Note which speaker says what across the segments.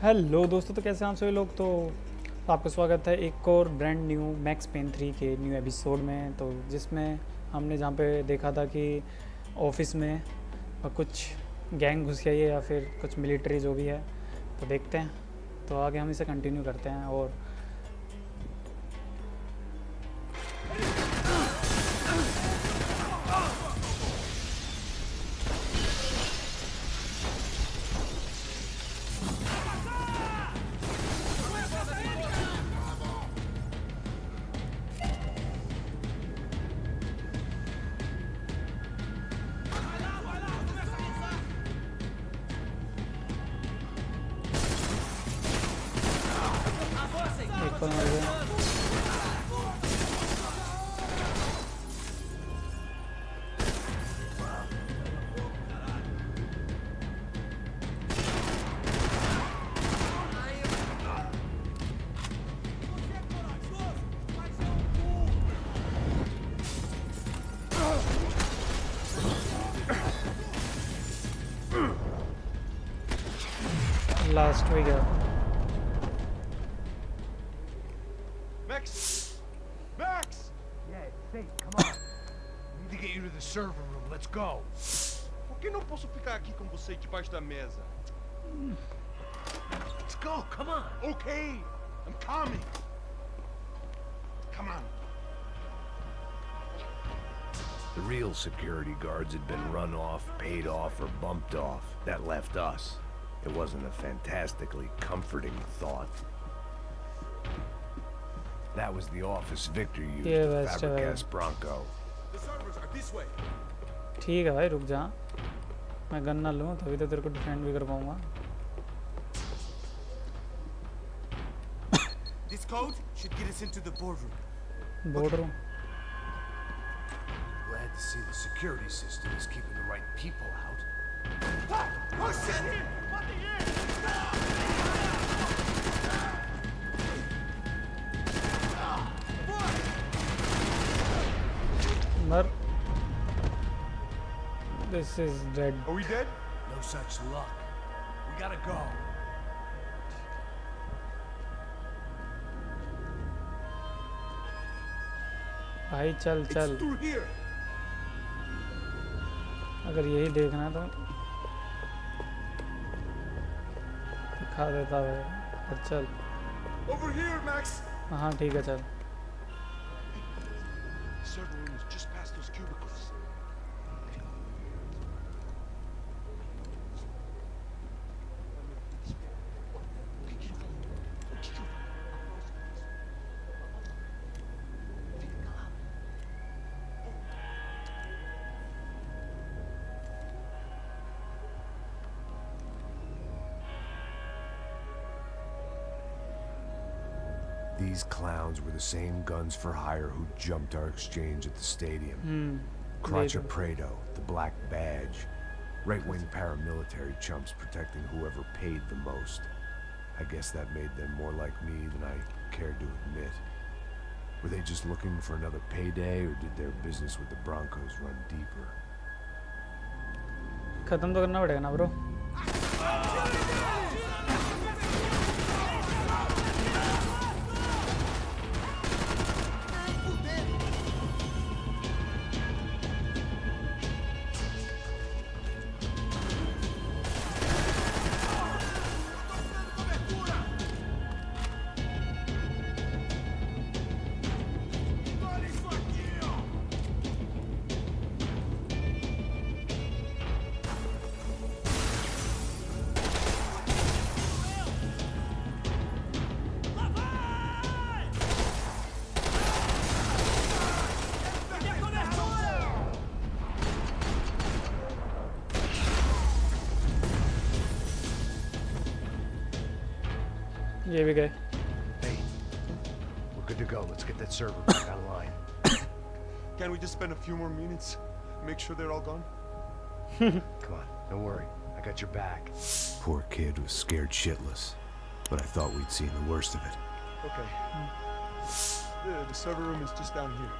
Speaker 1: Hello दोस्तों, तो कैसे हैं आप सभी लोग। तो आपका स्वागत है एक और ब्रांड न्यू मैक्स पेन 3 के न्यू एपिसोड में। तो जिसमें हमने जहाँ पे देखा था कि ऑफिस में कुछ गैंग घुस गई है या फिर कुछ मिलिट्री जो भी है, तो देखते हैं। तो आगे हम इसे कंटिन्यू करते हैं। और एक पर मर गया। लास्ट में गया।
Speaker 2: Max! Max!
Speaker 3: Yeah, it's safe. Come on. We need to get you to the server room. Let's go.
Speaker 2: Por que não posso ficar aqui com você debaixo da mesa?
Speaker 3: Let's go. Come on.
Speaker 2: Okay, I'm coming. Come on.
Speaker 3: The real security guards had been run off, paid off, or bumped off. That left us. It wasn't a fantastically comforting thought. That was the office Victor used to fabricate Branco.
Speaker 2: The servers are this way.
Speaker 1: ठीक है भाई, रुक जा। मैं gun ना लूँ तभी तो तेरे को डिफेंड भी कर पाऊँगा।
Speaker 2: This code should get us into the boardroom.
Speaker 1: Boardroom.
Speaker 3: Glad to see the security system is keeping the right people out.
Speaker 2: Oh shit! What the
Speaker 1: मर। This is dead.
Speaker 2: Are we dead?
Speaker 3: No such luck. We gotta go.
Speaker 1: भाई चल चल।
Speaker 2: It's through here.
Speaker 1: अगर यही देखना है तो दिखा देता है। पर चल।
Speaker 2: Over here, Max.
Speaker 1: हाँ ठीक है, चल।
Speaker 2: The server room is just past those cubicles.
Speaker 3: These clowns were the same guns for hire who jumped our exchange at the stadium. Crotcher Prado, the Black Badge. Right-wing paramilitary chumps protecting whoever paid the most. I guess that made them more like me than I cared to admit. Were they just looking for another payday, or did their business with the Broncos run deeper?
Speaker 1: खत्म तो करना पड़ेगा ना bro. ये भी गए।
Speaker 3: Hey, we're good to go. Let's get that server back online.
Speaker 2: Can we just spend a few more minutes? Make sure they're all gone?
Speaker 3: Come on, don't worry. I got your back. Poor kid was scared shitless, but I thought we'd seen the worst of it.
Speaker 2: Okay. The server room is just down here.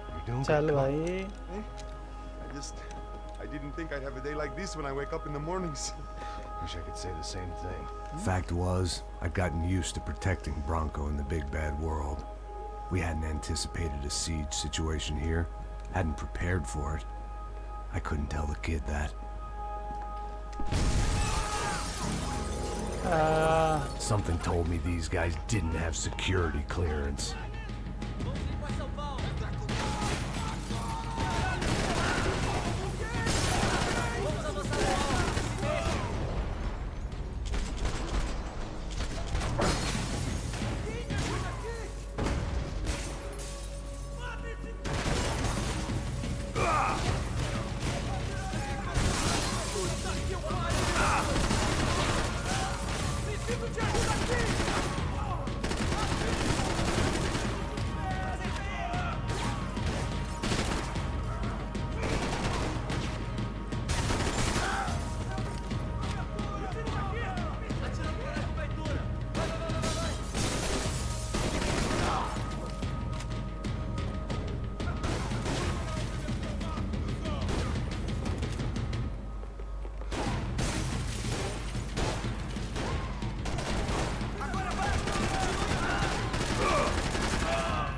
Speaker 3: You're doing good.
Speaker 1: चल
Speaker 3: Come on.
Speaker 1: भाई।
Speaker 2: Hey, I didn't think I'd have a day like this when I wake up in the mornings.
Speaker 4: Wish I could say the same thing.
Speaker 3: Fact was, I'd gotten used to protecting Branco in the big bad world. We hadn't anticipated a siege situation here, hadn't prepared for it. I couldn't tell the kid that. Something told me these guys didn't have security clearance.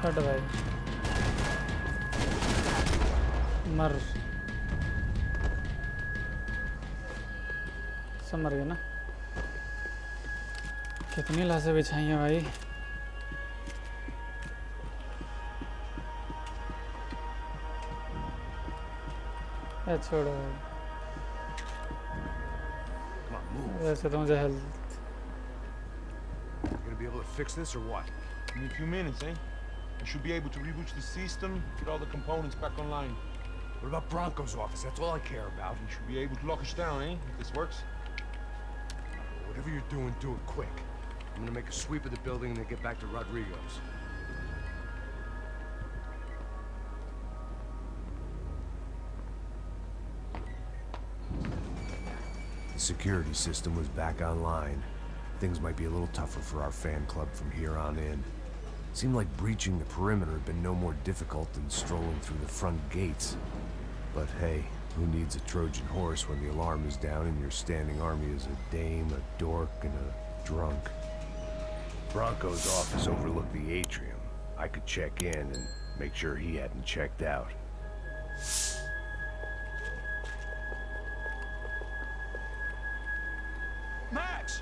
Speaker 1: हट भाई मर सब मर गए ना। कितनी लाशें बिछाई हैं भाई। छोड़ो वैसे तो मुझे health
Speaker 4: Gonna be able to fix this or what?
Speaker 2: In a few minutes, eh? I should be able to reboot the system, get all the components back online.
Speaker 4: What about Branco's office? That's all I care about.
Speaker 2: We should be able to lock us down, eh? If this works.
Speaker 4: Whatever you're doing, do it quick. I'm gonna make a sweep of the building and then get back to Rodrigo's.
Speaker 3: The security system was back online. Things might be a little tougher for our fan club from here on in. Seemed like breaching the perimeter had been no more difficult than strolling through the front gates. But hey, who needs a Trojan horse when the alarm is down and your standing army is a dame, a dork, and a drunk? Branco's office overlooked the atrium. I could check in and make sure he hadn't checked out.
Speaker 4: Max!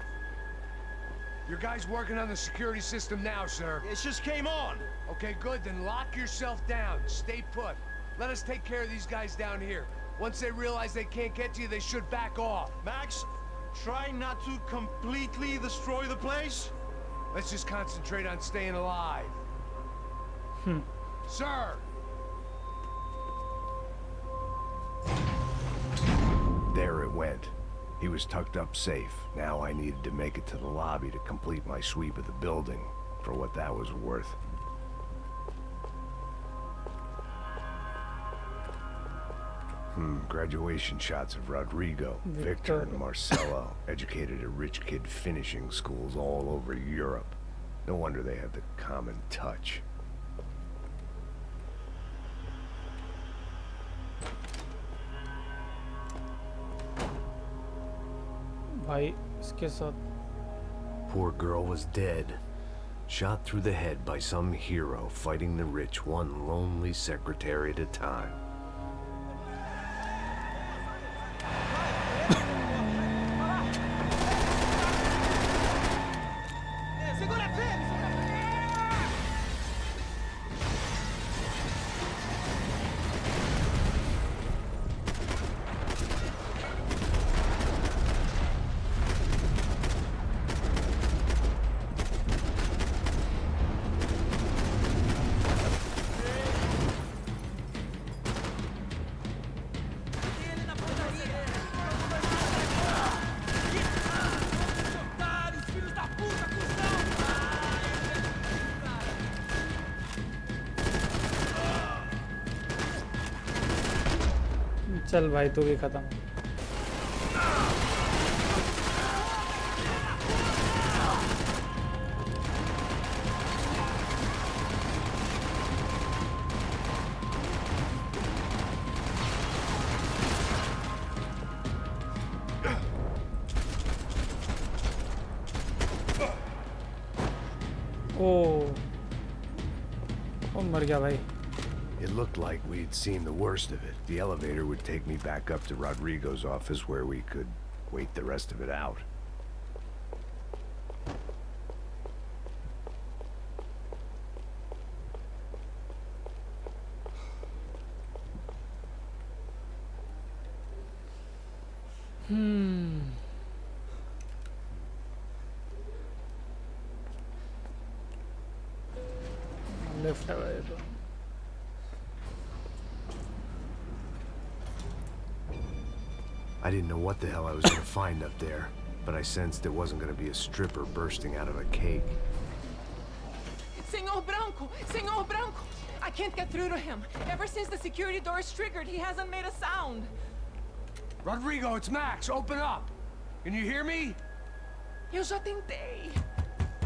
Speaker 4: Your guy's working on the security system now, sir.
Speaker 2: It just came on!
Speaker 4: Okay, good. Then lock yourself down. Stay put. Let us take care of these guys down here. Once they realize they can't get to you, they should back off.
Speaker 2: Max, try not to completely destroy the place.
Speaker 4: Let's just concentrate on staying alive. Sir!
Speaker 3: There it went. He was tucked up safe. Now I needed to make it to the lobby to complete my sweep of the building, for what that was worth. Graduation shots of Rodrigo, Victor, and Marcelo, educated at rich kid finishing schools all over Europe. No wonder they have the common touch.
Speaker 1: भाई इसके साथ
Speaker 3: Poor girl was dead. Shot through the head by some hero fighting the rich one lonely secretary at a time.
Speaker 1: चल भाई तू भी खत्म। ओ मर गया भाई.
Speaker 3: It looked like we'd seen the worst of it. The elevator would take me back up to Rodrigo's office where we could wait the rest of it out.
Speaker 1: Left है भाई तो.
Speaker 3: I didn't know what the hell I was gonna find up there, but I sensed it wasn't gonna be a stripper bursting out of a cake.
Speaker 5: Senor Branco! Senor Branco! I can't get through to him. Ever since the security door is triggered, he hasn't made a sound.
Speaker 4: Rodrigo, it's Max. Open up. Can you hear me?
Speaker 5: Eu já tentei.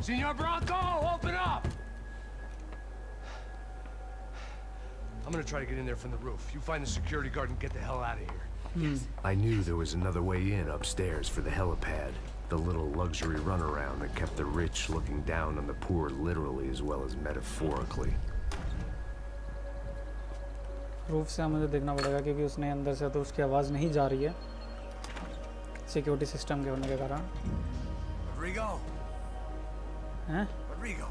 Speaker 4: Senor Branco, open up! I'm gonna try to get in there from the roof. You find the security guard and get the hell out of here.
Speaker 3: I knew there was another way in upstairs for the helipad. The little luxury runaround that kept the rich looking down on the poor literally as well as metaphorically.
Speaker 1: Roof से मुझे देखना पड़ेगा क्योंकि उसने अंदर से तो उसकी आवाज़ नहीं जा रही है सिक्योरिटी सिस्टम के होने के कारण.
Speaker 4: Rodrigo?
Speaker 1: हैं?
Speaker 4: Rodrigo?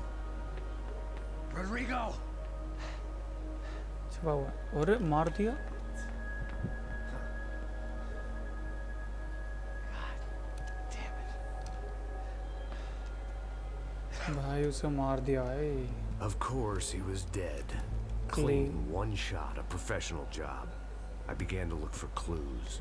Speaker 4: Rodrigo?
Speaker 1: छुपा हुआ है. और मार दिया. भाई उसे मार दिया है.
Speaker 3: Of course he was dead. Clean, one shot, a professional job. I began to look for clues.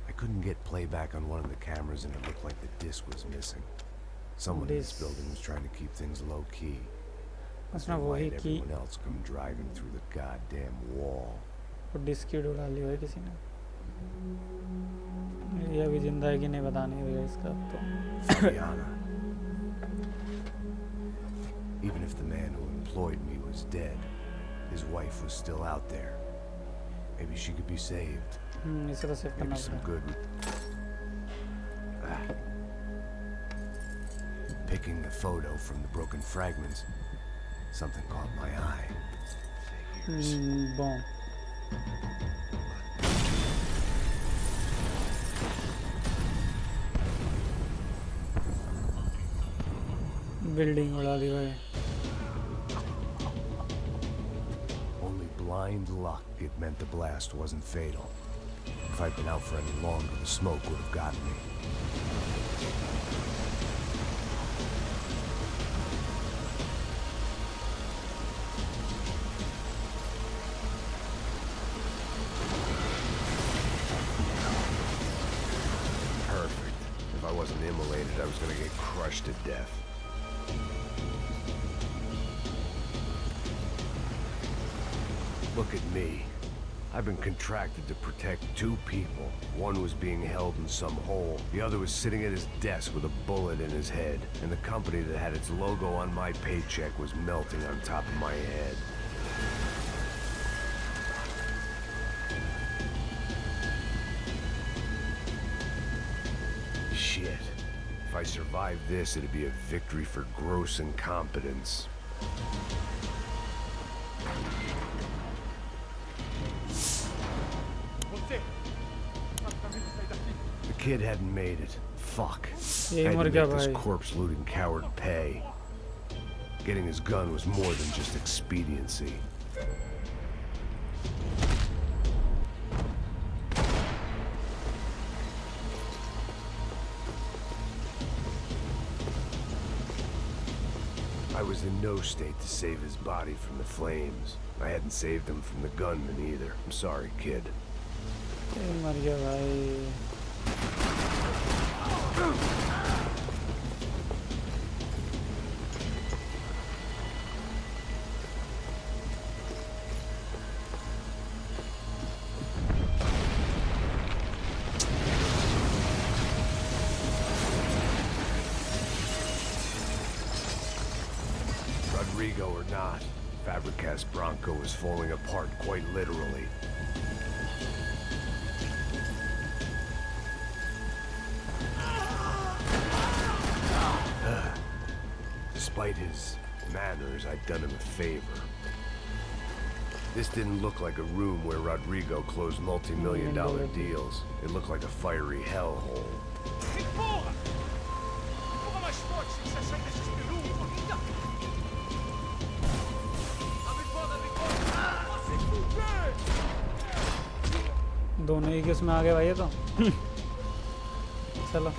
Speaker 3: I couldn't get playback on one of the cameras and it looked like the disc was missing. Someone in this building was trying to keep things low-key.
Speaker 1: उसने वही की
Speaker 3: Everyone else come driving through the goddamn wall.
Speaker 1: और disc की डाली हुई है किसी ने. ये अभी जिंदा है कि नहीं पता नहीं होगा इसका तो.
Speaker 3: Fabiana. Even if the man who employed me was dead, his wife was still out there. Maybe she could be saved.
Speaker 1: इसे तो सेव करना
Speaker 3: Maybe some
Speaker 1: पड़ेगा.
Speaker 3: good. Picking the photo from the broken fragments, something caught my eye.
Speaker 1: Bomb. Building उड़ा दी भाई.
Speaker 3: Only blind luck it meant the blast wasn't fatal. If I'd been out for any longer, the smoke would have gotten me. Perfect. If I wasn't immolated, I was gonna get crushed to death. Look at me. I've been contracted to protect two people. One was being held in some hole. The other was sitting at his desk with a bullet in his head. And the company that had its logo on my paycheck was melting on top of my head. Shit. If I survived this, it'd be a victory for gross incompetence. The kid hadn't made it. Fuck.
Speaker 1: ये
Speaker 3: Had
Speaker 1: मर
Speaker 3: to
Speaker 1: गया
Speaker 3: make this
Speaker 1: भाई.
Speaker 3: corpse-looting coward pay. Getting his gun was more than just expediency. I was in no state to save his body from the flames. I hadn't saved him from the gunman either. I'm sorry, kid.
Speaker 1: ये मर गया भाई.
Speaker 3: Rodrigo or not, Fabricast Bronco is falling apart quite literally. Despite his manners, I'd done him a favor. This didn't look like a room where Rodrigo closed multi-million-dollar deals. It looked like a fiery hellhole.
Speaker 1: दोनों ही किस में आ गए भाई ये तो चलो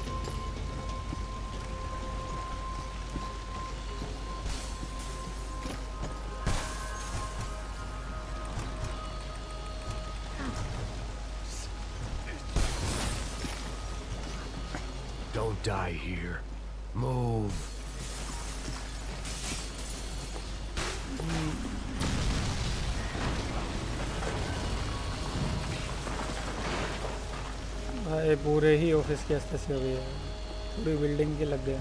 Speaker 3: Don't die here. Move.
Speaker 1: भाई पूरे ही ऑफिस की स्थिति हो गई है पूरी बिल्डिंग की लग गया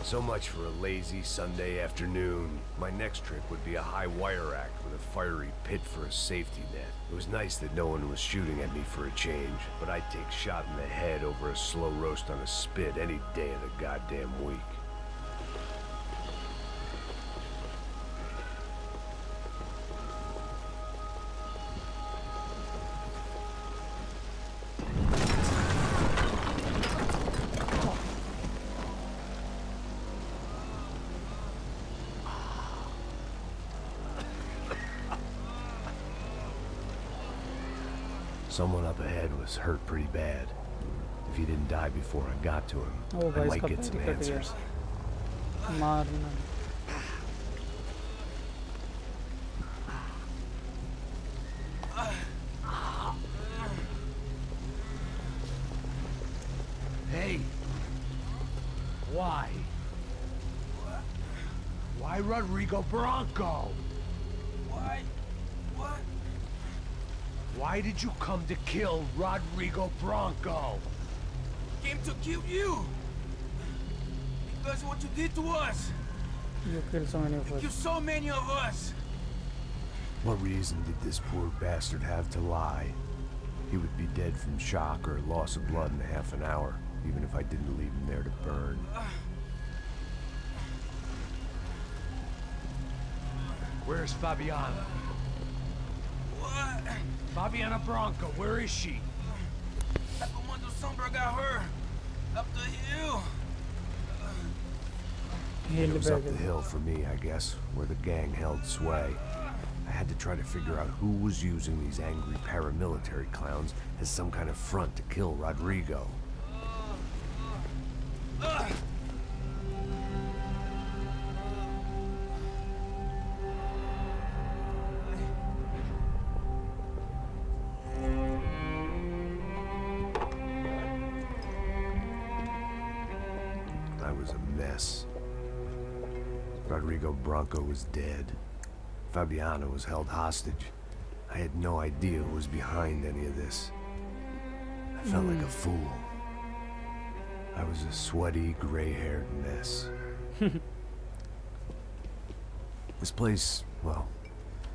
Speaker 3: So much for a lazy Sunday afternoon. My next trick would be a high wire act with a fiery pit for a safety net. It was nice that no one was shooting at me for a change, but I'd take shot in the head over a slow roast on a spit any day of the goddamn week. Someone up ahead was hurt pretty bad. If he didn't die before I got to him,
Speaker 1: oh
Speaker 3: I
Speaker 1: भाई
Speaker 3: might
Speaker 1: इसका
Speaker 3: get some
Speaker 1: पैर cut
Speaker 3: answers.
Speaker 1: गया मारना
Speaker 4: Hey! Why? Why Rodrigo Branco?
Speaker 6: Why? What?
Speaker 4: Why did you come to kill Rodrigo Branco?
Speaker 6: Came to kill you. Because what you did to us.
Speaker 1: you kill so many of
Speaker 6: You
Speaker 1: us
Speaker 6: killed so many of us.
Speaker 3: What reason did this poor bastard have to lie? He would be dead from shock or loss of blood in half an hour, even if I didn't leave him there to burn.
Speaker 4: Where's Fabiana?
Speaker 6: What?
Speaker 4: Fabiana Branco, where is she?
Speaker 6: Comando Sombra got her. Up the hill.
Speaker 3: It was up the hill for me, I guess, where the gang held sway. I had to try to figure out who was using these angry paramilitary clowns as some kind of front to kill Rodrigo. I was a mess. Rodrigo Branco was dead. Fabiana was held hostage. I had no idea who was behind any of this. I felt like a fool. I was a sweaty, gray-haired mess. This place, well,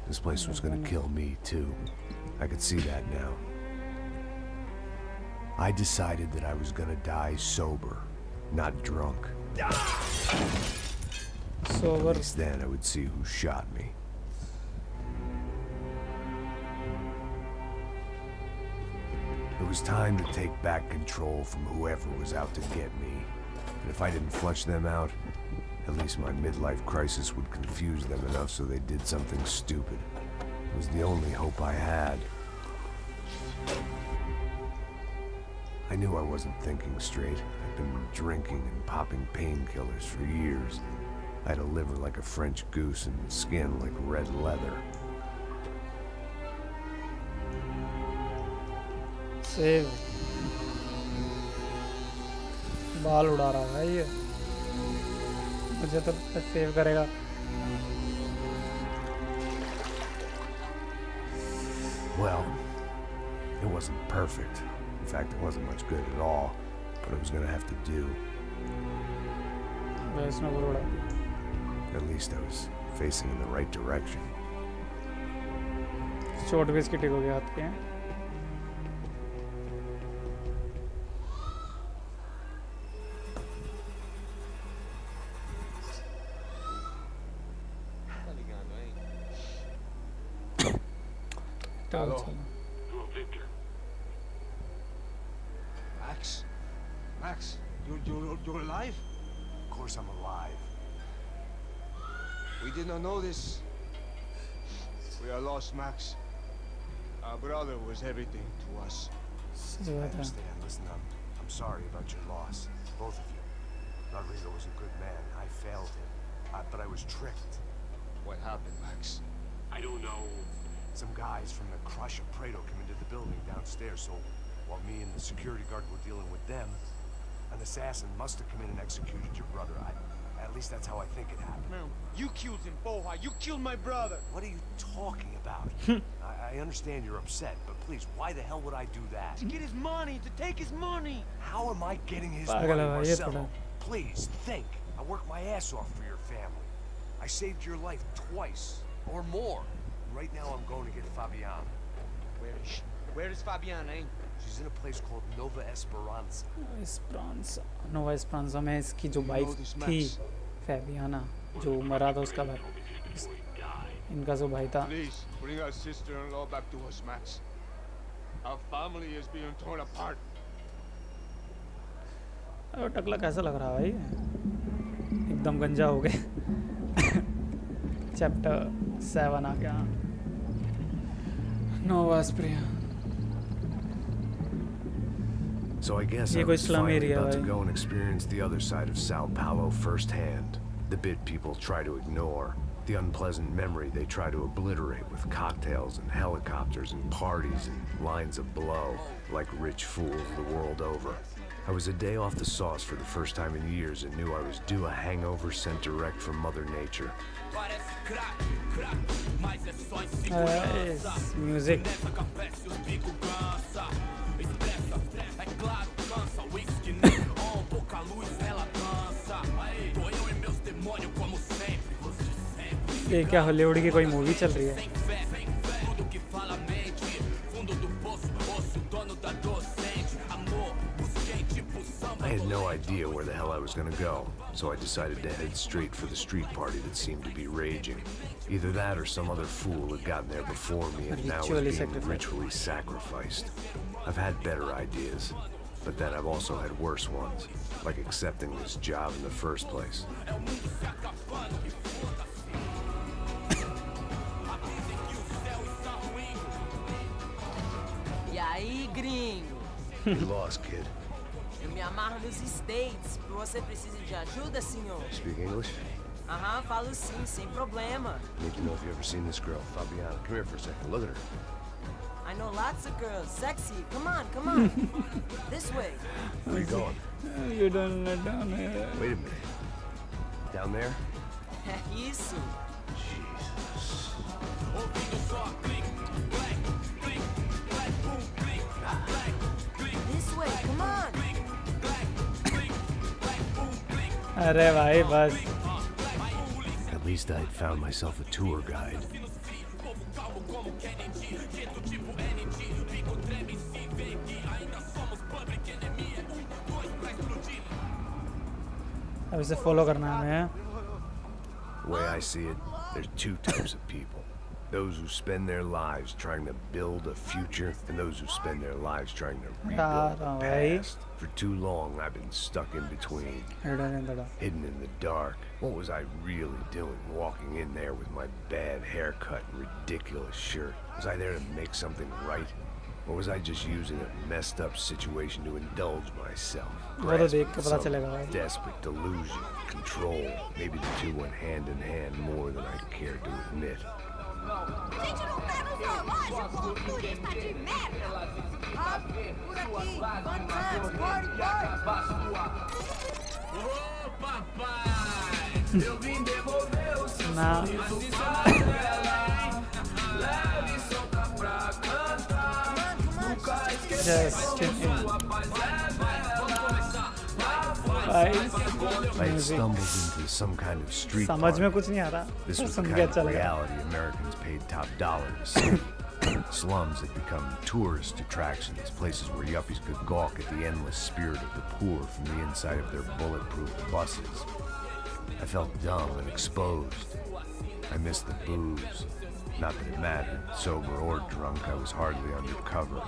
Speaker 3: this place was gonna kill me too. I could see that now. I decided that I was gonna die sober, not drunk.
Speaker 1: sober
Speaker 3: At least then I would see who shot me. It was time to take back control from whoever was out to get me. And if I didn't flush them out, at least my midlife crisis would confuse them enough so they did something stupid. It was the only hope I had. I knew I wasn't thinking straight. I'd been drinking and popping painkillers for years. I had a liver like a French goose and skin like red leather.
Speaker 1: Save बाल उड़ा रहा है ये मुझे तो save करेगा
Speaker 3: Well, it wasn't perfect. In fact, it wasn't much good at all, but it was gonna have to do.
Speaker 1: Vaishno Baroda
Speaker 3: At least I was facing in the right direction.
Speaker 1: चोट भी इसकी ठीक हो गया हाथ के
Speaker 2: Hello.
Speaker 7: Hello, Victor.
Speaker 2: Max? Max, you're alive?
Speaker 3: Of course I'm alive.
Speaker 2: We did not know this. We are lost, Max. Our brother was everything to us.
Speaker 1: Such
Speaker 3: I
Speaker 1: बात है
Speaker 3: understand. Listen, I'm sorry about your loss. Both of you. Rodrigo was a good man. I failed him. But I was tricked.
Speaker 2: What happened, Max?
Speaker 7: I don't know.
Speaker 3: Some guys from the Crush of Prado came into the building downstairs, so while me and the security guard were dealing with them, an assassin must have come in and executed your brother. At least that's how I think it happened.
Speaker 6: Man, you killed him, Boha. You killed my brother.
Speaker 3: What are you talking about? I understand you're upset, but please, why the hell would I do that?
Speaker 6: To get his money, to take his money.
Speaker 3: How am I getting his
Speaker 1: Pagal
Speaker 3: money,
Speaker 1: hai bhai, ye
Speaker 3: Marcelo?
Speaker 1: thoda.
Speaker 3: Please, think. I worked my ass off for your family. I saved your life twice, or more. Right now I'm going to get Fabiana.
Speaker 6: Where is she? Where is Fabiana, eh?
Speaker 3: She's in a place called Nova Esperanza.
Speaker 1: एस्प्रांसा नोवा एस्प्रांसा में इसकी जो wife
Speaker 2: know this,
Speaker 1: थी
Speaker 2: Max?
Speaker 1: फैबियाना जो मरा था उसका भाई इनका जो भाई था
Speaker 2: Please, bring our sister-in-law back to us, Max. Our family is being torn apart.
Speaker 1: अरे टकला कैसा लग रहा है भाई एकदम गंजा हो गए चैप्टर 7 आ गया नोवा एस्प्रिया
Speaker 3: So I guess
Speaker 1: ये
Speaker 3: I
Speaker 1: कोई
Speaker 3: was
Speaker 1: slum
Speaker 3: finally
Speaker 1: area
Speaker 3: about to
Speaker 1: भाई
Speaker 3: go and experience the other side of Sao Paulo firsthand. The bit people try to ignore. The unpleasant memory they try to obliterate with cocktails and helicopters and parties and lines of blow, like rich fools the world over. I was a day off the sauce for the first time in years and knew I was due a hangover sent direct from Mother Nature.
Speaker 1: Music ये क्या Hollywood की कोई movie चल रही है
Speaker 3: I had no idea where the hell I was gonna go, so I decided to head straight for the street party that seemed to be raging. Either that or some other fool had gotten there before me and now was
Speaker 1: Ritually
Speaker 3: being
Speaker 1: sacrificed.
Speaker 3: ritually sacrificed. I've had better ideas, but then I've also had worse ones, like accepting this job in the first place.
Speaker 8: E aí, gringo?
Speaker 3: You lost, kid.
Speaker 8: Eu me amarro nos States. Você precisa de ajuda, senhor?
Speaker 3: Speak English?
Speaker 8: Aham, falo sim, sem problema.
Speaker 3: Need to know if you've ever seen this girl, Fabiana. Come here for a second. Look at her.
Speaker 8: I know lots of girls. Sexy. Come on, come on. This way.
Speaker 3: Where you going?
Speaker 1: You don't let down here.
Speaker 3: Wait a minute. Down there?
Speaker 8: Isso.
Speaker 3: Jesus.
Speaker 8: This way, come on.
Speaker 1: अरे भाई बस
Speaker 3: At least I had found myself a tour guide.
Speaker 1: अब इसे follow करना है हमें
Speaker 3: The way I see it, there's two types of people. Those who spend their lives trying to build a future, and those who spend their lives trying to rebuild the
Speaker 1: right.
Speaker 3: past. For too long, I've been stuck in between,
Speaker 1: थोड़ा
Speaker 3: hidden in the dark. What was I really doing, walking in there with my bad haircut and ridiculous shirt? Was I there to make something right? Or was I just using a messed up situation to indulge myself?
Speaker 1: वो तो देख के
Speaker 3: Grasping
Speaker 1: पता
Speaker 3: some
Speaker 1: चलेगा भाई
Speaker 3: desperate delusion, control. Maybe the two went hand in hand more than I cared to admit.
Speaker 9: Gente, não tá no zoológico, turista de merda! Por aqui, fun times, party, party!
Speaker 6: Ô, papai! Eu vim devolver o seu
Speaker 1: ना
Speaker 6: sorriso dela. Leve e solta pra cantar. Nunca esqueci
Speaker 1: Just
Speaker 6: como
Speaker 1: kidding.
Speaker 6: sua paz é bela. Vamos começar.
Speaker 3: I had stumbled into some kind of street
Speaker 1: समझ में
Speaker 3: party.
Speaker 1: कुछ नहीं आ रहा.
Speaker 3: This was the
Speaker 1: soon
Speaker 3: kind
Speaker 1: के
Speaker 3: of
Speaker 1: अच्छा लगा.
Speaker 3: reality Americans paid top dollar to see. Slums had become tourist attractions, places where yuppies could gawk at the endless spirit of the poor from the inside of their bulletproof buses. I felt dumb and exposed. I missed the booze. Not that it mattered, sober or drunk, I was hardly undercover.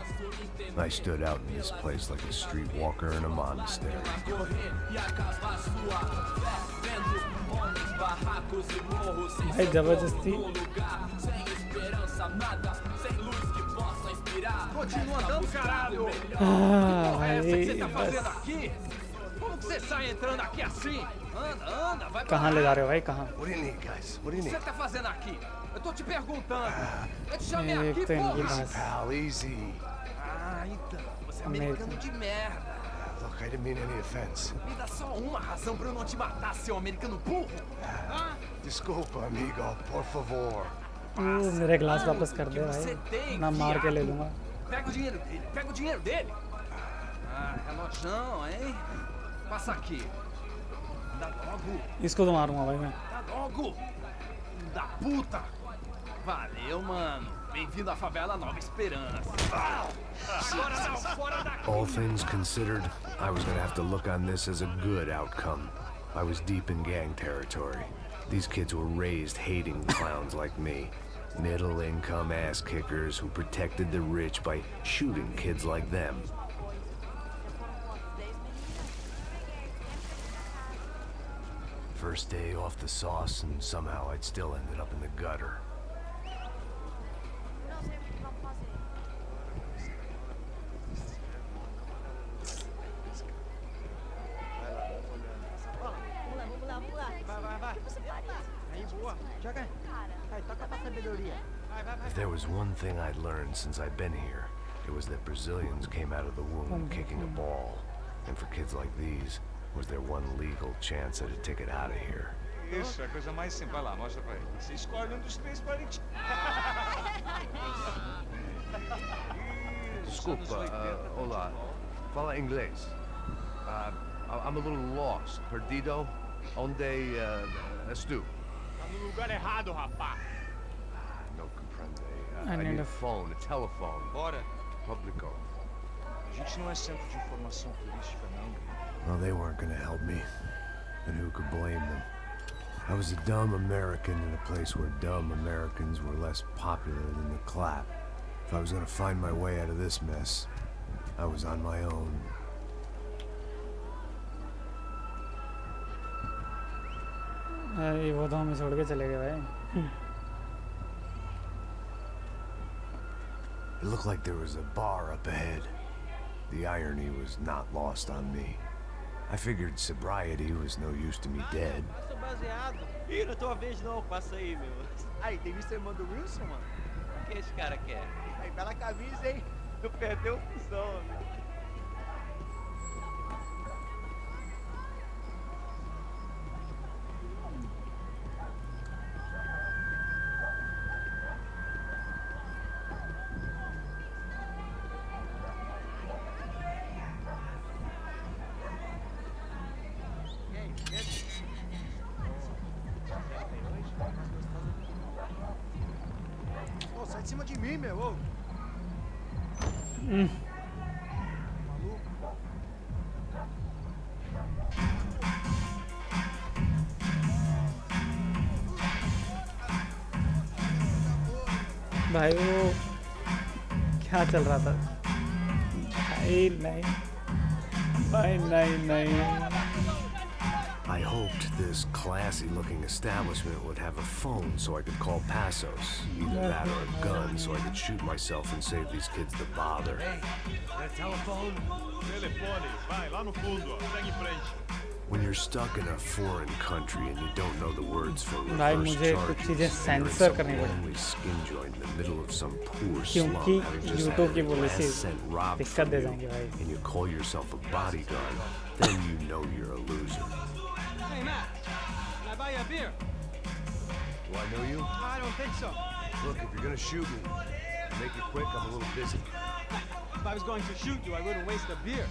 Speaker 3: I stood out in this place like a streetwalker in a monastery.
Speaker 1: भाई जबरदस्ती.
Speaker 6: Continua andando, caralho!
Speaker 1: भाई
Speaker 6: O que você tá fazendo
Speaker 1: बस.
Speaker 6: aqui? Como que você sai entrando aqui assim? Anda, vai pra
Speaker 1: कहाँ ले जा रहे हो भाई कहाँ?
Speaker 3: What do you need, guys? What do
Speaker 6: O
Speaker 3: you
Speaker 6: que
Speaker 3: need?
Speaker 6: você tá fazendo aqui? Eu tô te perguntando. Eu te chamei
Speaker 1: एक
Speaker 6: aqui,
Speaker 1: तो इनकी
Speaker 6: porra!
Speaker 1: बस.
Speaker 3: Pal, easy.
Speaker 6: Ah, então. Você é americano de merda.
Speaker 3: Look, I didn't mean any offense.
Speaker 6: Me dá só uma razão pra eu não te matar, seu americano burro. Ah,
Speaker 3: Desculpa, amigo. Por favor.
Speaker 1: मेरे glass वापस कर दे भाई. ना मार के ले लूँगा.
Speaker 6: pega o dinheiro dele, pega o dinheiro dele. Ah, relojão, hein? Passa aqui. Dá logo.
Speaker 1: इसको तो मारूंगा भाई मैं.
Speaker 6: Dá logo. Da puta. Valeu, mano. Bem-vindo à favela Nova Esperança. Agora não, fora daqui.
Speaker 3: All things considered, I was gonna have to look on this as a good outcome. I was deep in gang territory. These kids were raised hating clowns like me. Middle-income ass-kickers who protected the rich by shooting kids like them. First day off the sauce, and somehow I'd still ended up in the gutter. If there was one thing I'd learned since I'd been here, it was that Brazilians came out of the womb kicking a ball. And for kids like these, was their one legal chance at a ticket out of here.
Speaker 2: Isso, é a coisa mais simples. Vai lá, mostra pra ele. Você escolhe um dos três pra gente.
Speaker 10: Desculpa, olá. Fala inglês. I'm a little lost. Perdido? Onde estou?
Speaker 2: Tá no lugar errado, rapá.
Speaker 10: Não compreende.
Speaker 1: I
Speaker 10: I
Speaker 1: need
Speaker 10: need
Speaker 1: a
Speaker 10: a phone, a telephone.
Speaker 2: Bora.
Speaker 10: Publico.
Speaker 2: A gente não é centro de informação turística, não.
Speaker 3: Well, they weren't gonna help me. And who could blame them? I was a dumb American in a place where dumb Americans were less popular than the clap. If I was gonna find my way out of this mess, I was on my own.
Speaker 1: अरे वो तो हमें छोड़ के चले गए भाई.
Speaker 3: It looked like there was a bar up ahead. The irony was not lost on me. I figured sobriety was no use to me dead.
Speaker 11: Sou baseado. Ih, não é tua vez não, passa aí, meu. Aí, tem visto a irmã do Wilson, mano? O que esse cara quer? Aí, bela camisa, hein? Tu perdeu função, meu.
Speaker 6: Sai de cima de mim, meu. Ô.
Speaker 1: भाई वो क्या चल रहा था? भाई नहीं. भाई नहीं नहीं.
Speaker 3: I hoped this classy-looking establishment would have a phone so I could call Passos. Either that or a gun so I could shoot myself and save these kids the bother.
Speaker 10: Telephone?
Speaker 2: Telefone, vai lá no fundo, ó. Segue em frente.
Speaker 3: When you're stuck in a foreign country and you don't know the words for
Speaker 1: भाई
Speaker 3: reverse
Speaker 1: मुझे
Speaker 3: charges,
Speaker 1: कुछ चीजें
Speaker 3: and you're in
Speaker 1: sensor
Speaker 3: some
Speaker 1: करनी पड़ी.
Speaker 3: lonely skin joint in the middle of some poor slum,
Speaker 1: क्योंकि
Speaker 3: having just had
Speaker 1: YouTube की
Speaker 3: your last
Speaker 1: policies
Speaker 3: cent robbed
Speaker 1: दिक्कत
Speaker 3: from
Speaker 1: they
Speaker 3: you,
Speaker 1: देंगे भाई.
Speaker 3: and you call yourself a bodyguard, then you know you're a loser.
Speaker 11: Hey, Matt. Can I buy you a beer?
Speaker 10: Do I know you?
Speaker 11: I don't think so.
Speaker 10: Look, if you're gonna shoot me, make it quick. I'm a little busy.
Speaker 11: If I was going to shoot you, I wouldn't waste a beer.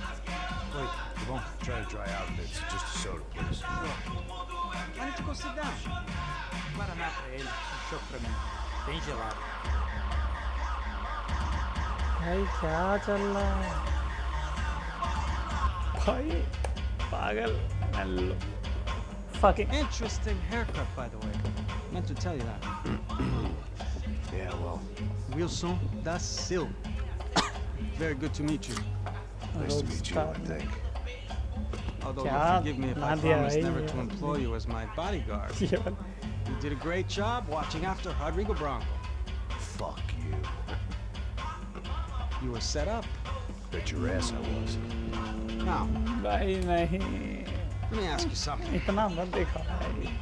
Speaker 10: Wait, come on. Try to dry out a bit. Just a soda, please.
Speaker 6: Why don't you go sit down?
Speaker 11: Guaraná pra ele, um choque pra mim. Bem gelado.
Speaker 1: भाई क्या चल रहा है भाई पागल hello fucking
Speaker 6: Interesting haircut, by the way. Meant to tell you that.
Speaker 10: Yeah, well,
Speaker 6: Wilson da Silva. Very good to meet you.
Speaker 10: nice to meet you, I think.
Speaker 6: Although
Speaker 1: क्या
Speaker 6: you'll forgive me if I
Speaker 1: Nadia
Speaker 6: promise
Speaker 1: भाई
Speaker 6: never to employ you as my bodyguard.
Speaker 1: ये वाला
Speaker 6: You did a great job watching after Rodrigo Branco.
Speaker 10: Fuck you.
Speaker 6: You were set up.
Speaker 10: Bet your ass I was.
Speaker 6: Now,
Speaker 1: भाई नहीं
Speaker 6: let me ask you something.
Speaker 1: इतना मत देखा भाई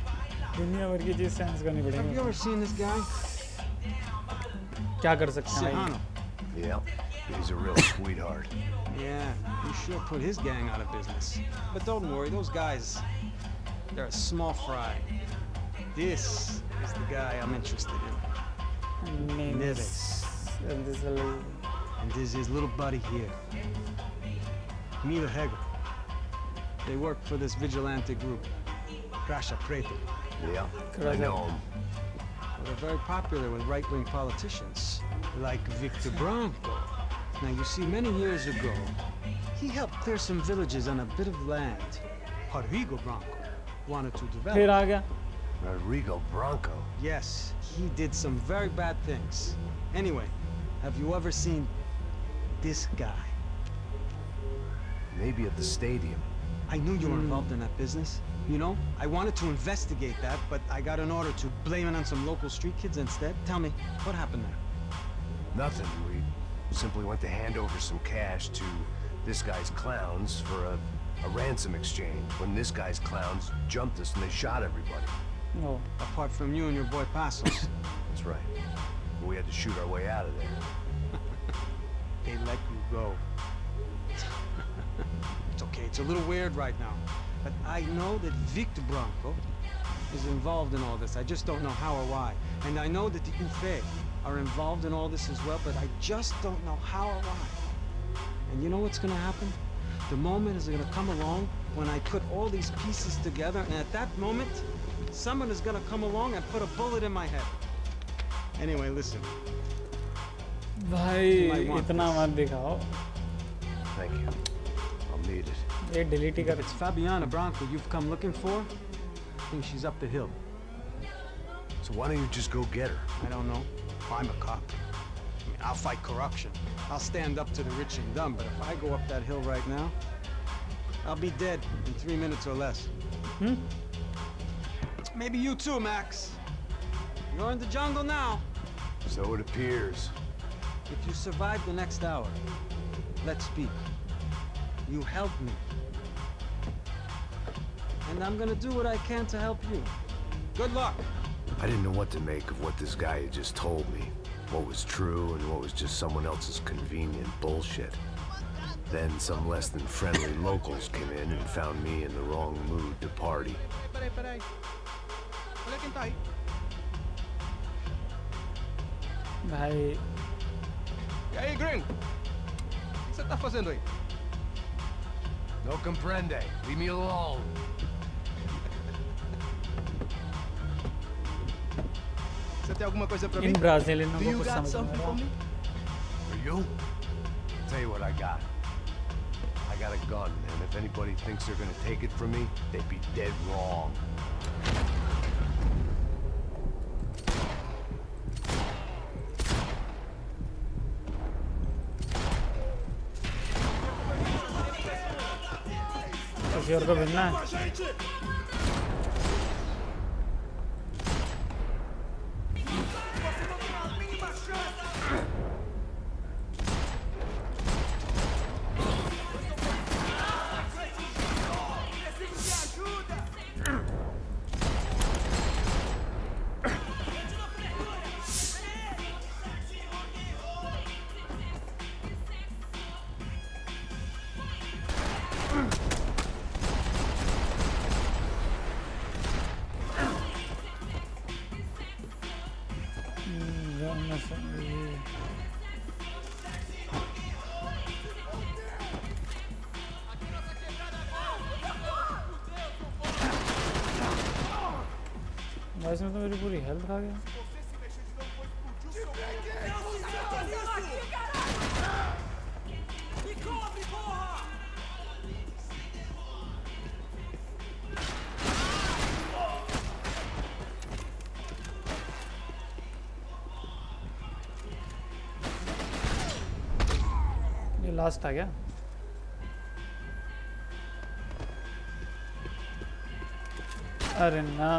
Speaker 1: दुनिया भर की चीज सेंस करनी
Speaker 6: Have you
Speaker 1: पड़ेगी
Speaker 6: ever seen this guy?
Speaker 1: क्या कर सकते हैं
Speaker 6: Sihano.
Speaker 1: भाई
Speaker 10: Yeah, he's a real sweetheart.
Speaker 6: Yeah, you sure put his gang out of business. But don't worry, those guys, they're a small fry. This is the guy I'm interested in.
Speaker 1: Neves and this little
Speaker 6: And this is his little buddy here. Mila Hegel. They work for this vigilante group, Crasha Preto.
Speaker 10: Yeah, I know him.
Speaker 6: Well, they're very popular with right-wing politicians, like Victor Branco. Now, you see, many years ago, he helped clear some villages on a bit of land Rodrigo Branco wanted to
Speaker 1: फिर
Speaker 6: develop.
Speaker 1: आ गया
Speaker 10: Rodrigo Branco.
Speaker 6: Yes, he did some very bad things. Anyway, have you ever seen this guy?
Speaker 10: Maybe at the stadium.
Speaker 6: I knew you were involved in that business. You know, I wanted to investigate that, but I got an order to blame it on some local street kids instead. Tell me, what happened there?
Speaker 10: Nothing. We simply went to hand over some cash to this guy's clowns for a ransom exchange when this guy's clowns jumped us and they shot everybody.
Speaker 1: O
Speaker 6: Apart from you and your boy Passos.
Speaker 10: That's right. But we had to shoot our way out of there.
Speaker 6: They let you go. It's okay, it's a little weird right now. But I know that Victor Branco is involved in all this. I just don't know how or why. And I know that the UFE are involved in all this as well, but I just don't know how or why. And you know what's gonna happen? The moment is gonna come along when I put all these pieces together, and at that moment, someone is gonna come along and put a bullet in my head. Anyway, listen.
Speaker 1: भाई
Speaker 6: might want
Speaker 1: इतना
Speaker 6: this.
Speaker 1: मत दिखाओ
Speaker 10: Thank you. I'll need it.
Speaker 1: ये delete he
Speaker 6: If
Speaker 1: कर
Speaker 6: it's Fabiana Branco you've come looking for, I think she's up the hill.
Speaker 10: So why don't you just go get her?
Speaker 6: I don't know. I'm a cop. I mean, I'll fight corruption. I'll stand up to the rich and dumb, but if I go up that hill right now, I'll be dead in 3 minutes or less.
Speaker 1: Hmm?
Speaker 6: Maybe you too, Max. You're in the jungle now.
Speaker 10: So it appears.
Speaker 6: If you survive the next hour, let's speak. You helped me. And I'm gonna do what I can to help you. Good luck.
Speaker 10: I didn't know what to make of what this guy had just told me. What was true and what was just someone else's convenient bullshit. Then some less than friendly locals came in and found me in the wrong mood to party.
Speaker 2: Peraí. Olha quem tá aí.
Speaker 1: भाई
Speaker 2: E aí, gringo? O que você tá fazendo aí?
Speaker 10: No comprende. Leave me alone.
Speaker 2: Você tem alguma coisa pra mim?
Speaker 1: In ब्राजीलियनों
Speaker 2: Do
Speaker 1: को
Speaker 2: you
Speaker 1: कुछ
Speaker 2: got
Speaker 1: समझ
Speaker 2: something
Speaker 1: नहीं आ
Speaker 2: for
Speaker 1: रहा
Speaker 2: me?
Speaker 10: For you? I'll tell you what I got. I got a gun, and if anybody thinks they're gonna take it from me, they'd be dead wrong.
Speaker 1: किसी और को भेजना है भाई इसमें तो मेरी पूरी हेल्थ खा गया। ये लास्ट था क्या? अरे ना,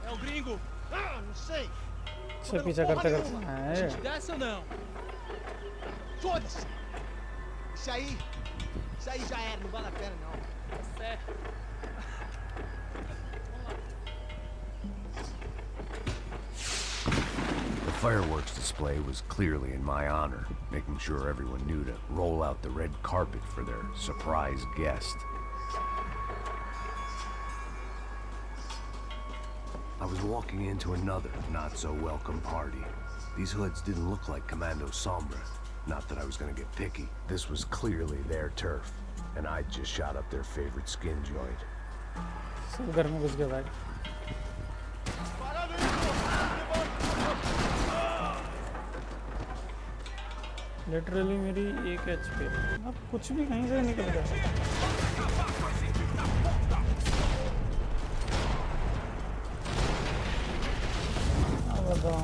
Speaker 11: É o gringo!
Speaker 12: Ah, não sei.
Speaker 1: से पीछा करते करते
Speaker 12: A
Speaker 1: है।
Speaker 12: gente desce ou não? Foda-se! Isso aí já era, não vale a pena não.
Speaker 11: Tá certo.
Speaker 10: The fireworks display was clearly in my honor, making sure everyone knew to roll out the red carpet for their surprise guest. I was walking into another not-so-welcome party. These hoods didn't look like Commando Sombra. Not that I was gonna get picky. This was clearly their turf, and I just shot up their favorite skin joint.
Speaker 1: सब घर में घुस गया भाई। Literally मेरी 1 HP। अब कुछ भी कहीं से निकल गया। अब बताओ।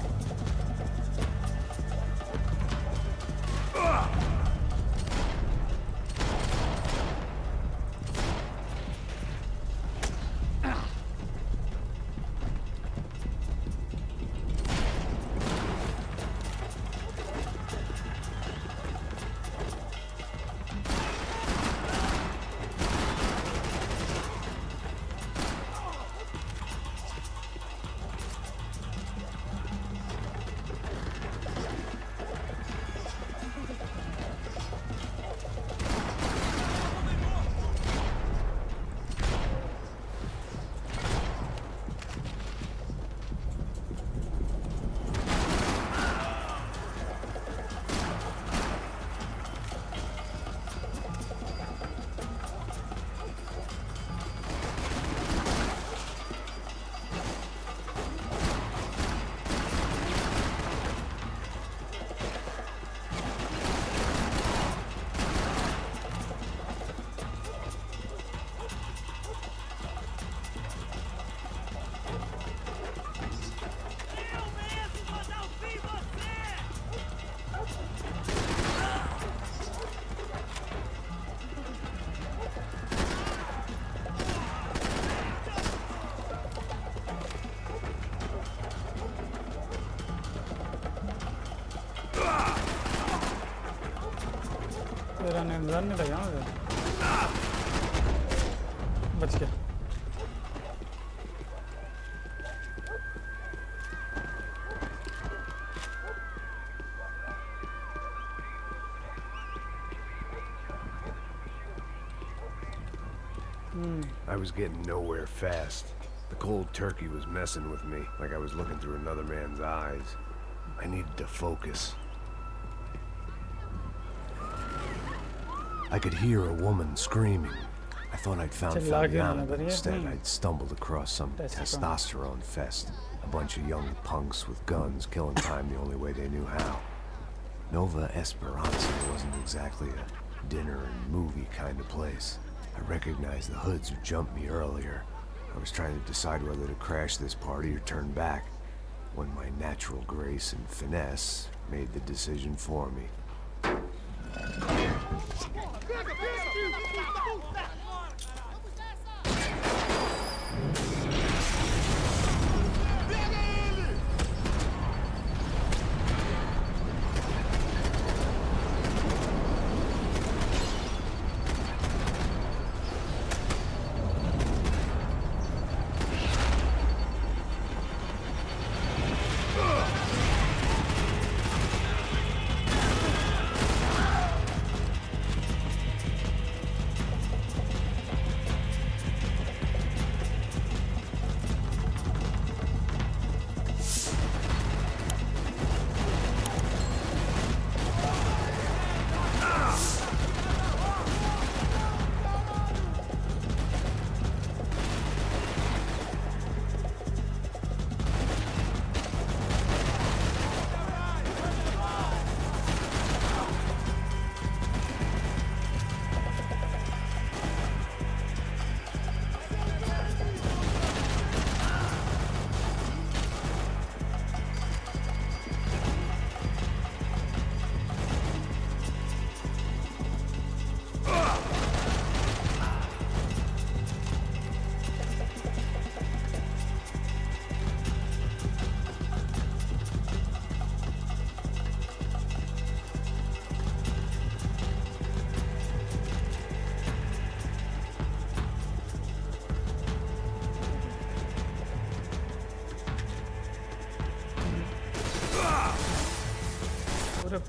Speaker 1: तेरा इंतजार नहीं लगा मुझे। बच गया।
Speaker 10: I was getting nowhere fast. The cold turkey was messing with me, like I was looking through another man's eyes. I needed to focus. I could hear a woman screaming. I thought I'd found Fabiana, but instead I'd stumbled across some testosterone fest. A bunch of young punks with guns killing time the only way they knew how. Nova Esperanza wasn't exactly a dinner and movie kind of place. I recognized the hoods who jumped me earlier. I was trying to decide whether to crash this party or turn back, when my natural grace and finesse made the decision for me.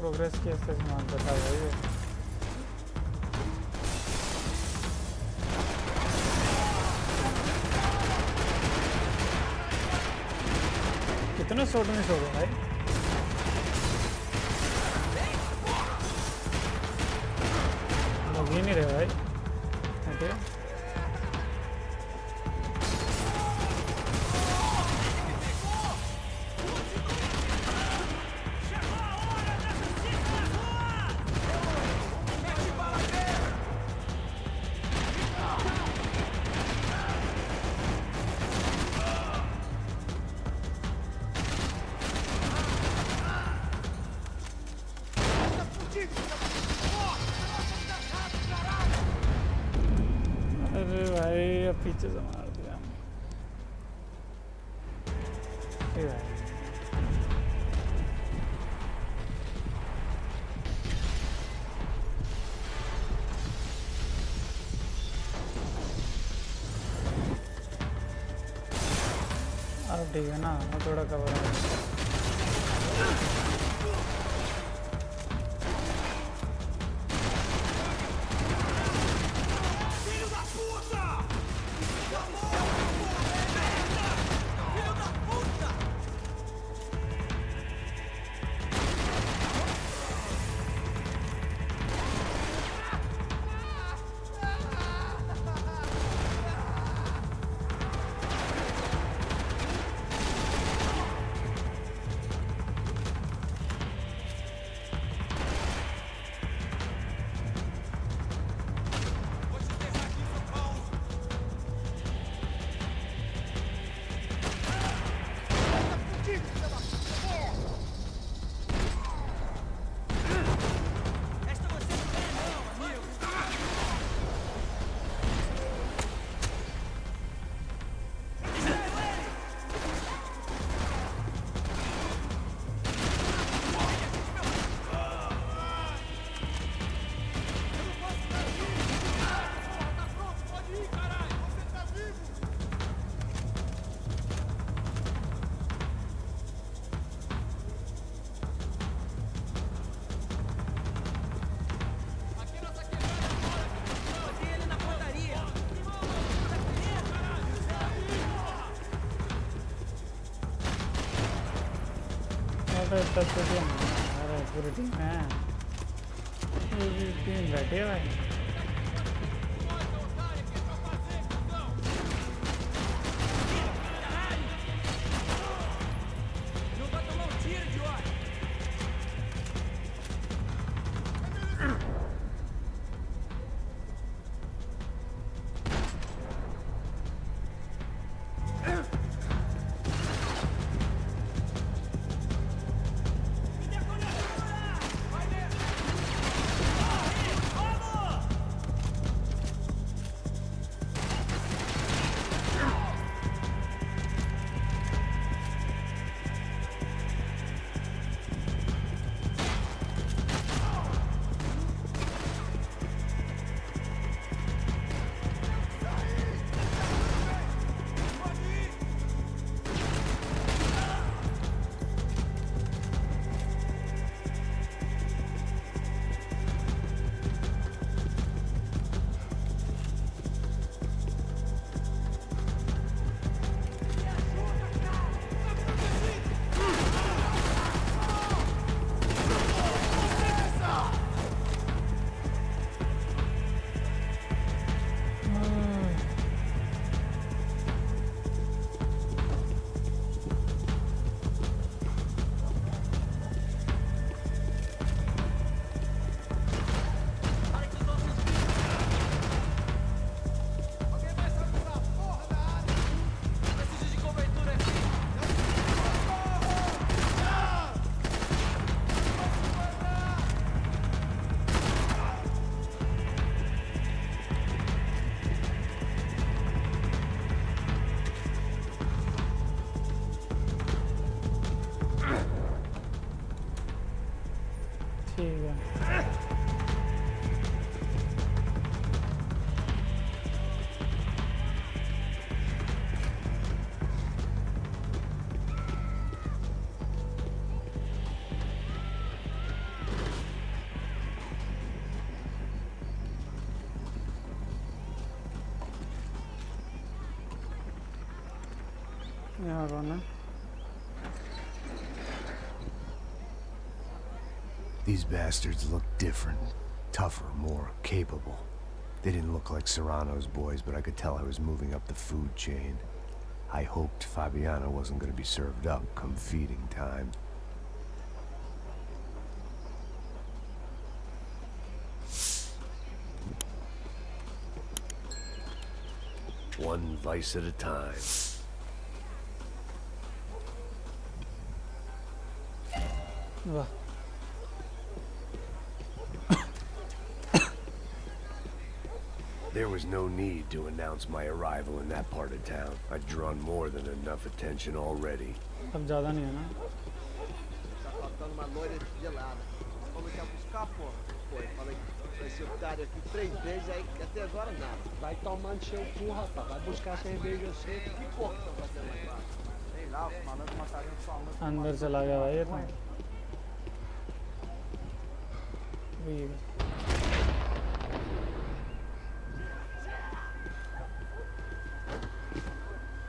Speaker 1: Progress की ऐसे सामान बता भाई ये। कितने shot miss हो गए भाई? लग ही नहीं रहे भाई। ओके अरे भाई अब पीछे से मार दिया। ये भाई अब ठीक है ना, अब थोड़ा कवर है। अरे पूरी टीम है, पूरी टीम बैठी है भाई। यहाँ कौन है?
Speaker 3: These bastards look different. Tougher, more capable. They didn't look like Serrano's boys, but I could tell I was moving up the food chain. I hoped Fabiana wasn't going to be served up come feeding time.
Speaker 10: One vice at a time.
Speaker 1: वाह
Speaker 10: There was no need to announce my arrival in that part of town. I'd drawn more than enough attention already.
Speaker 1: अब ज़्यादा नहीं है ना?
Speaker 12: Tá faltando uma loira gelada. Como quer buscar, pô? Pô, eu falei que vai ser otário aqui 3 vezes, aí até agora nada.
Speaker 6: Vai tomando seu cu, rapaz. Vai buscar cerveja seca.
Speaker 12: Que porra que tá fazendo lá embaixo? Sei lá, os malandros matariam sua mãe.
Speaker 1: अंदर चला गया भाई ये तो ये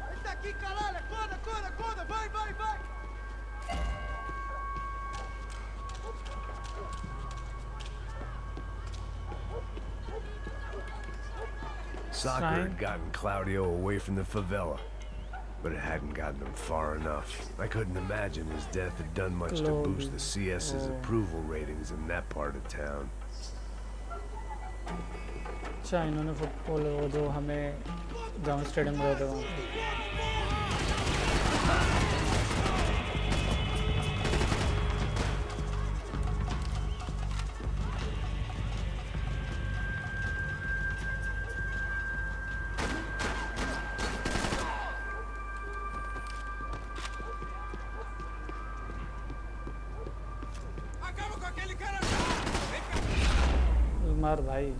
Speaker 12: Ele tá aqui, caralho! Acorda, acorda, acorda! Vai, vai, vai!
Speaker 10: Soccer had gotten Claudio away from the favela, but it hadn't gotten him far enough. I couldn't imagine his death had done much to boost the CS's approval ratings in that part of town.
Speaker 1: अच्छा इन्होंने football वो जो हमें जहाँ stadium गए थे वहाँ मार भाई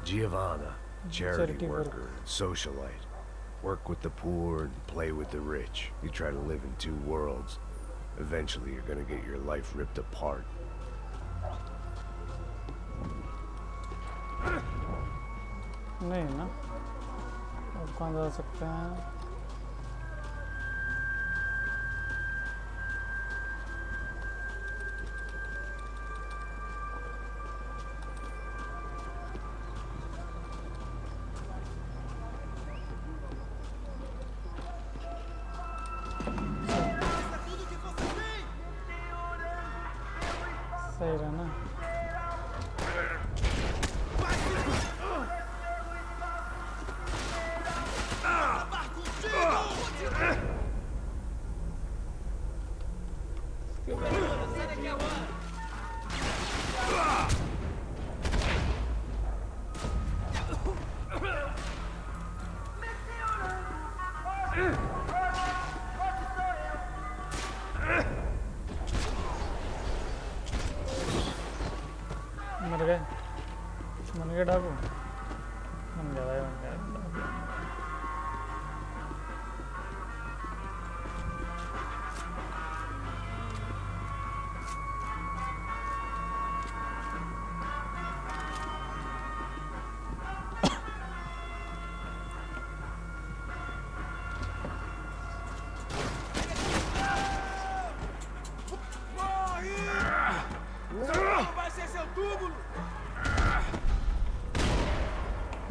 Speaker 10: Giovanna, charity worker and socialite. Work with the poor and play with the rich. You try to live in two worlds. Eventually you're gonna get your life ripped apart.
Speaker 1: नहीं ना अब कहाँ जा सकते हैं सही रहा ना मर गए डाकू बन गया भाई बन गया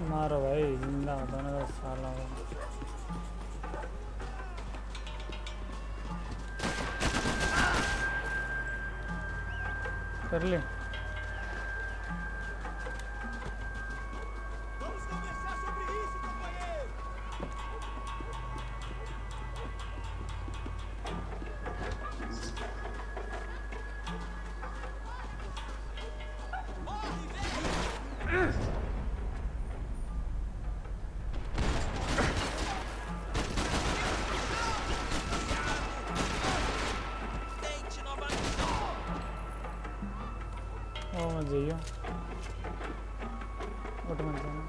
Speaker 1: मारो भाई जिंदा होता ना साला कर ले मत जाइयो उठ मत जाना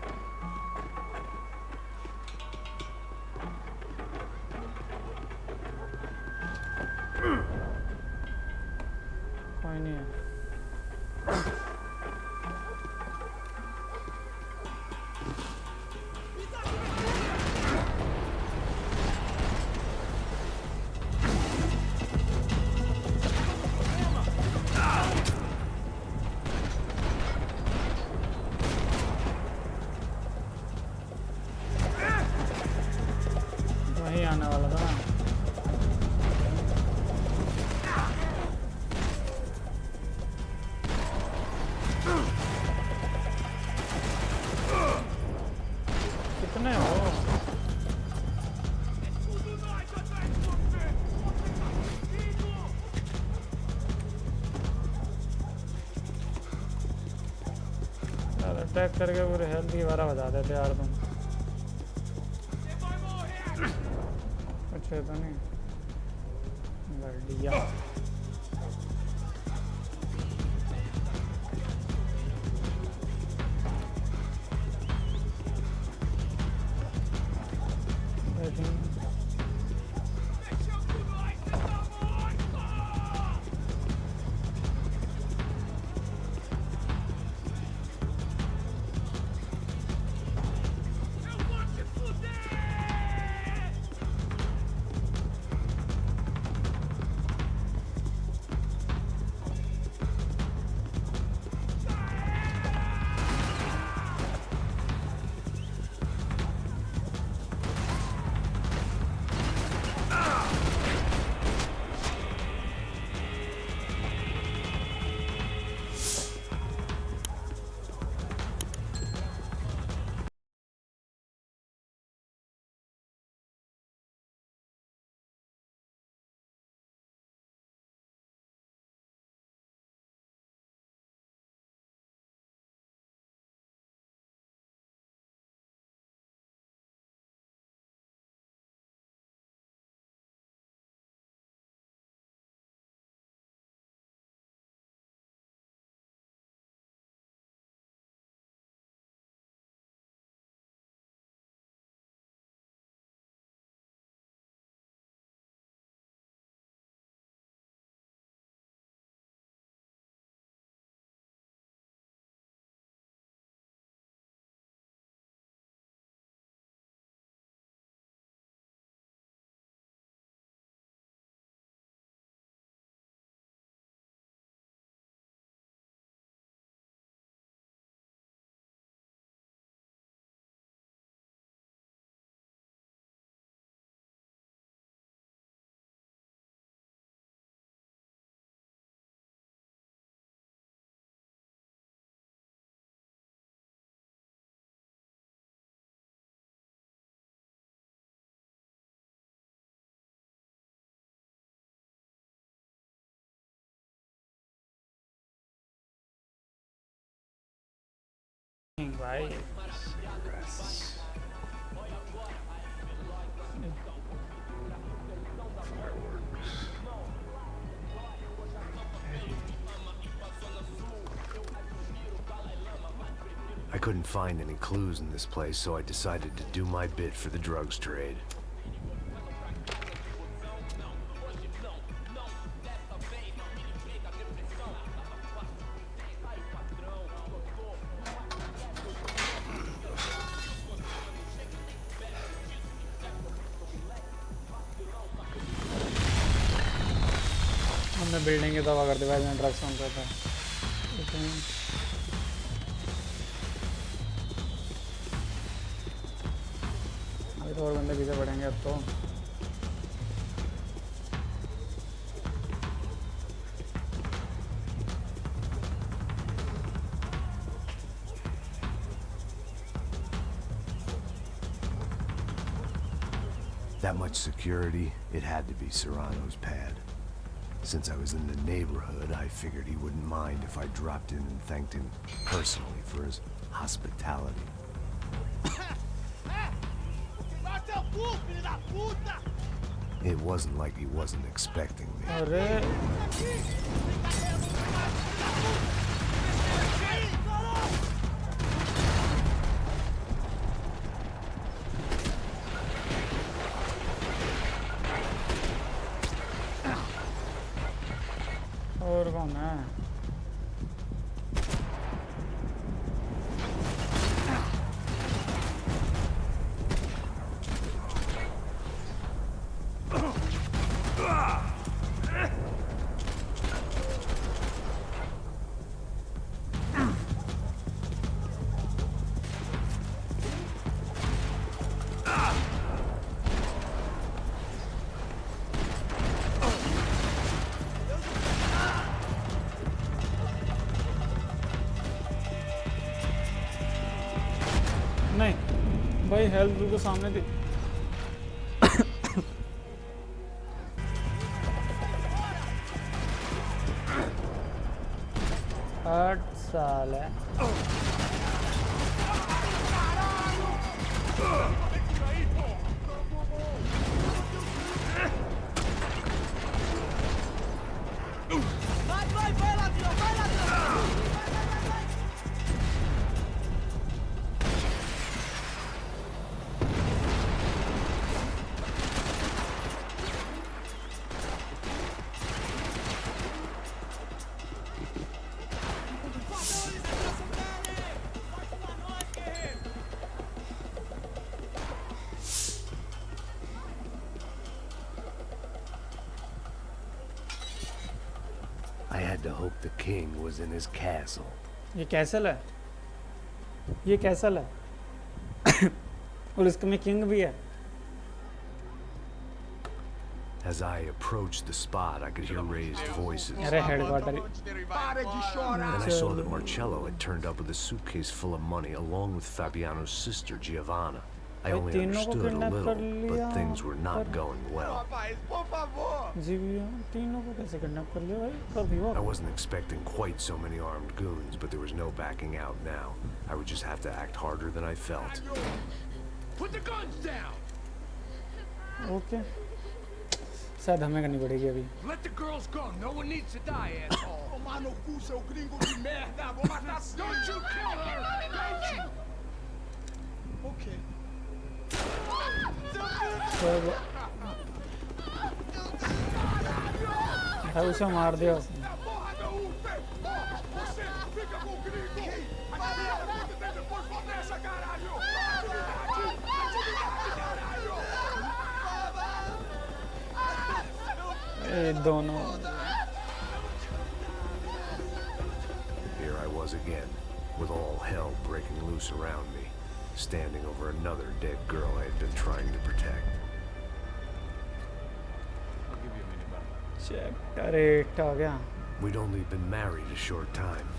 Speaker 1: वहीं आने वाला था ना। कितने हो? अटैक करके पूरे हेल्थ की बारह बजा देते यार तुम। कुछ है तो नहीं बढ़िया। भाई
Speaker 10: I couldn't find any clues in this place, so I decided to do my bit for the drugs trade.
Speaker 1: हमने बिल्डिंग की तबाह कर दी भाई, ड्रग्स ऑन करता है। अभी तो और बंदे पीछे पड़ेंगे अब तो।
Speaker 10: That much security, it had to be Serrano's pad. Since I was in the neighborhood, I figured he wouldn't mind if I dropped in and thanked him personally for his hospitality. It wasn't like he wasn't expecting me.
Speaker 1: और कौन है? Health बिल्कुल सामने थी। हट साले।
Speaker 10: I had to hope the king was in his castle.
Speaker 1: ये castle है, ये कैसल है। और इसमें किंग भी है।
Speaker 10: As I approached the spot, I could hear raised voices.
Speaker 1: अरे headquarter.
Speaker 10: And I saw that Marcello had turned up with a suitcase full of money along with Fabiano's sister Giovanna. I only understood a little, but things were not going well. I wasn't expecting quite so many armed goons, but there was no backing out now. I would just have to act harder than I felt.
Speaker 4: Put the guns down.
Speaker 1: Okay. शायद हमें करनी पड़ेगी अभी।
Speaker 4: Let the girls go. No one needs to die, asshole. Don't you kill her. Don't you?
Speaker 12: Okay.
Speaker 1: उसे मार दिया उसने। ये दोनों।
Speaker 10: Here I was again, with all hell breaking loose around me, standing over another dead girl I had been trying to protect.
Speaker 1: Chapter 8 आ गया।
Speaker 10: We'd only been married a short time.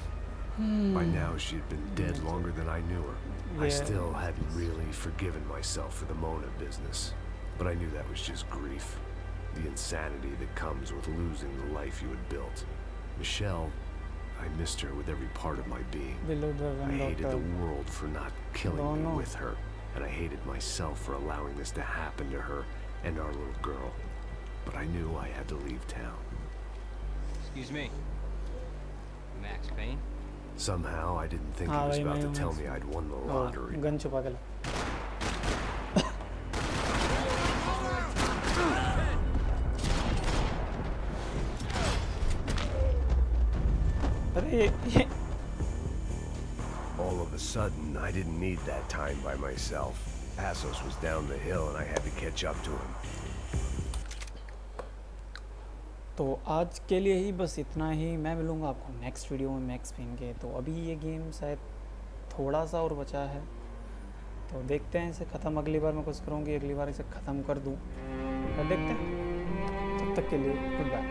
Speaker 10: By now she had been dead longer than I knew her. I still hadn't really forgiven myself for the Mona business, but I knew that was just grief. The insanity that comes with losing the life you had built. Michelle, I missed her with every part of my being. I hated the world for not killing me with her, and I hated myself for allowing this to happen to her and our little girl. But I knew I had to leave town.
Speaker 11: Excuse me. Max Payne?
Speaker 10: Somehow I didn't think he was about to tell me I'd won the lottery.
Speaker 1: Gun छुपा के ला।
Speaker 10: All of a sudden, I didn't need that time by myself. Assos was down the hill and I had to catch up to him.
Speaker 1: तो आज के लिए ही बस इतना ही। मैं मिलूँगा आपको नेक्स्ट वीडियो में मैक्स पेन के। तो अभी ये गेम शायद थोड़ा सा और बचा है, तो देखते हैं इसे ख़त्म। अगली बार मैं कोशिश करूँगी अगली बार इसे ख़त्म कर दूँ, तो देखते हैं। तब तक के लिए गुड बाय।